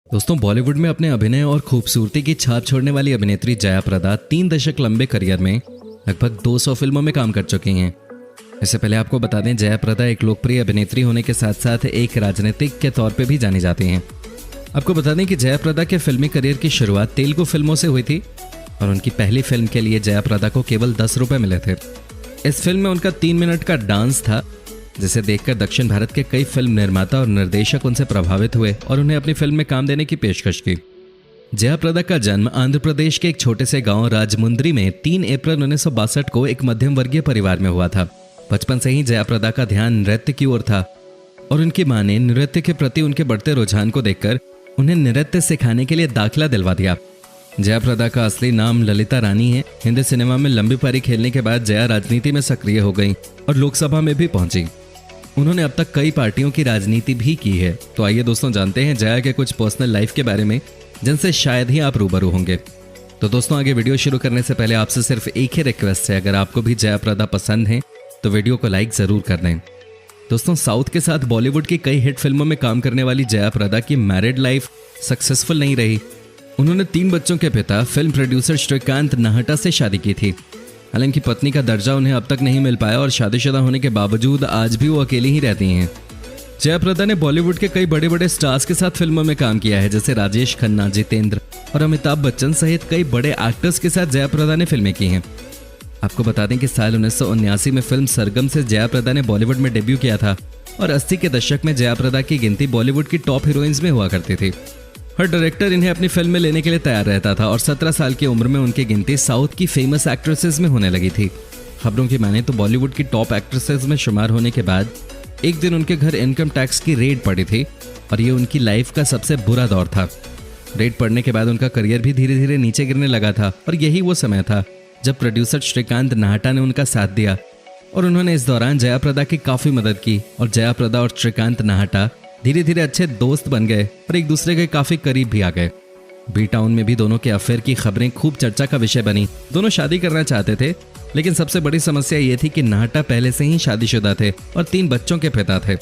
दोस्तों, बॉलीवुड में अपने अभिनय और खूबसूरती की छाप छोड़ने वाली अभिनेत्री जया प्रदा 3 दशक लंबे करियर में लगभग 200 फिल्मों में काम कर चुकी हैं। इससे पहले आपको बता दें, जया प्रदा एक लोकप्रिय अभिनेत्री होने के साथ साथ एक राजनीतिक के तौर पे भी जानी जाती हैं। आपको बता दें कि जया प्रदा के फिल्मी करियर की शुरुआत तेलुगु फिल्मों से हुई थी और उनकी पहली फिल्म के लिए जया प्रदा को केवल 10 रुपये मिले थे। इस फिल्म में उनका 3 मिनट का डांस था, जिसे देखकर दक्षिण भारत के कई फिल्म निर्माता और निर्देशक उनसे प्रभावित हुए और उन्हें अपनी फिल्म में काम देने की पेशकश की। जया प्रदा का जन्म आंध्र प्रदेश के एक छोटे से गांव राजमुंद्री में 3 अप्रैल 1962 को एक मध्यम वर्गीय परिवार में हुआ था। बचपन से ही जया प्रदा का ध्यान नृत्य की ओर था और उनकी मां ने नृत्य के प्रति उनके बढ़ते रुझान को देखकर उन्हें नृत्य सिखाने के लिए दाखिला दिलवा दिया। जया प्रदा का असली नाम ललिता रानी है। हिंदी सिनेमा में लंबी पारी खेलने के बाद जया राजनीति में सक्रिय हो गई और लोकसभा में भी पहुंची। उन्होंने अब तक कई पार्टियों की राजनीति भी की है। तो आइए दोस्तों, जानते हैं जया के कुछ पर्सनल लाइफ के बारे में जिनसे शायद ही आप रूबरू होंगे। तो दोस्तों, आगे वीडियो शुरू करने से पहले आपसे सिर्फ एक ही रिक्वेस्ट है, अगर आपको भी जया प्रदा पसंद है तो वीडियो को लाइक जरूर कर दें। दोस्तों, साउथ के साथ बॉलीवुड की कई हिट फिल्मों में काम करने वाली जया प्रदा की मैरिड लाइफ सक्सेसफुल नहीं रही। उन्होंने 3 बच्चों के पिता फिल्म प्रोड्यूसर श्रीकांत नाहटा से शादी की थी। हालांकि पत्नी का दर्जा उन्हें अब तक नहीं मिल पाया और शादीशुदा होने के बावजूद आज भी वो अकेली ही रहती हैं। जया प्रदा ने बॉलीवुड के कई बड़े बड़े स्टार्स के साथ फिल्मों में काम किया है, जैसे राजेश खन्ना, जितेंद्र और अमिताभ बच्चन सहित कई बड़े एक्टर्स के साथ जया प्रदा ने फिल्में की हैं। आपको बता दें कि साल 1979 में फिल्म सरगम से जया प्रदा ने बॉलीवुड में डेब्यू किया था और 80 के दशक में जया प्रदा की गिनती बॉलीवुड की टॉप हीरोइंस में हुआ करती थी। हर डायरेक्टर इन्हें अपनी फिल्म में लेने के लिए तैयार रहता था और 17 साल की उम्र में उनकी गिनती साउथ की फेमस एक्ट्रेसेस में होने लगी थी। खबरों की माने तो बॉलीवुड की टॉप एक्ट्रेसेस में शुमार होने के बाद एक दिन उनके घर इनकम टैक्स की रेड पड़ी थी और ये उनकी लाइफ का सबसे बुरा दौर था। रेड पड़ने के बाद उनका करियर भी धीरे धीरे नीचे गिरने लगा था और यही वो समय था जब प्रोड्यूसर श्रीकांत नाहटा ने उनका साथ दिया और उन्होंने इस दौरान जया प्रदा की काफी मदद की और जया प्रदा और श्रीकांत नाहटा धीरे धीरे अच्छे दोस्त बन गए और एक दूसरे के काफी करीब भी आ गए। बी टाउन में भी दोनों के अफेयर की खबरें खूब चर्चा का विषय बनी। दोनों शादी करना चाहते थे, लेकिन सबसे बड़ी समस्या ये थी कि नाहटा पहले से ही शादीशुदा थे और 3 बच्चों के पिता थे।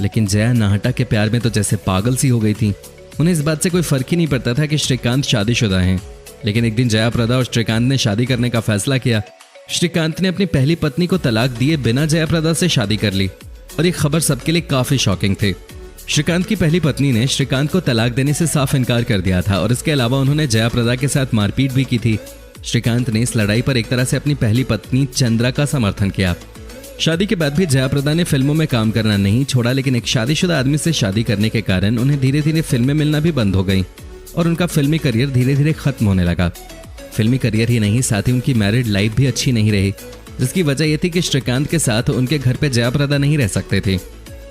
लेकिन जया नाहटा के प्यार में तो जैसे पागल सी हो गई थी। उन्हें इस बात से कोई फर्क ही नहीं पड़ता था कि श्रीकांत शादीशुदा हैं। लेकिन एक दिन जया प्रदा और श्रीकांत ने शादी करने का फैसला किया। श्रीकांत ने अपनी पहली पत्नी को तलाक दिए बिना जया प्रदा से शादी कर ली और ये खबर सबके लिए काफी शॉकिंग थी। श्रीकांत की पहली पत्नी ने श्रीकांत को तलाक देने से साफ इनकार कर दिया था और इसके अलावा उन्होंने जया प्रदा के साथ मारपीट भी की थी। श्रीकांत ने इस लड़ाई पर एक तरह से अपनी पहली पत्नी चंद्रा का समर्थन किया। शादी के बाद भी जया प्रदा ने फिल्मों में काम करना नहीं छोड़ा, लेकिन एक शादीशुदा आदमी से शादी करने के कारण उन्हें धीरे धीरे फिल्में मिलना भी बंद हो गई और उनका फिल्मी करियर धीरे धीरे खत्म होने लगा। फिल्मी करियर ही नहीं, साथ ही उनकी मैरिड लाइफ भी अच्छी नहीं रही, जिसकी वजह यह थी कि श्रीकांत के साथ उनके घर पे जया प्रदा नहीं रह सकते थे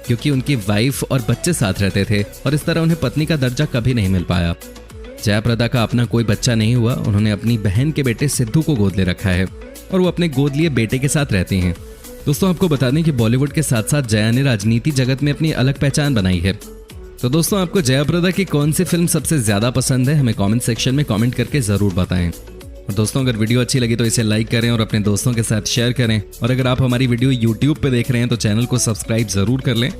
क्योंकि उनकी वाइफ और बच्चे साथ रहते थे और इस तरह उन्हें पत्नी का दर्जा कभी नहीं मिल पाया। जया प्रदा का अपना कोई बच्चा नहीं हुआ। उन्होंने अपनी बहन के बेटे सिद्धू को गोद ले रखा है और वो अपने गोद लिए बेटे के साथ रहती हैं। दोस्तों, आपको बता दें कि बॉलीवुड के साथ साथ जया ने राजनीति जगत में अपनी अलग पहचान बनाई है। तो दोस्तों, आपको जया प्रदा की कौन सी फिल्म सबसे ज्यादा पसंद है, हमें कमेंट सेक्शन में कमेंट करके जरूर बताएं। और दोस्तों, अगर वीडियो अच्छी लगी तो इसे लाइक करें और अपने दोस्तों के साथ शेयर करें। और अगर आप हमारी वीडियो YouTube पे देख रहे हैं तो चैनल को सब्सक्राइब जरूर कर लें।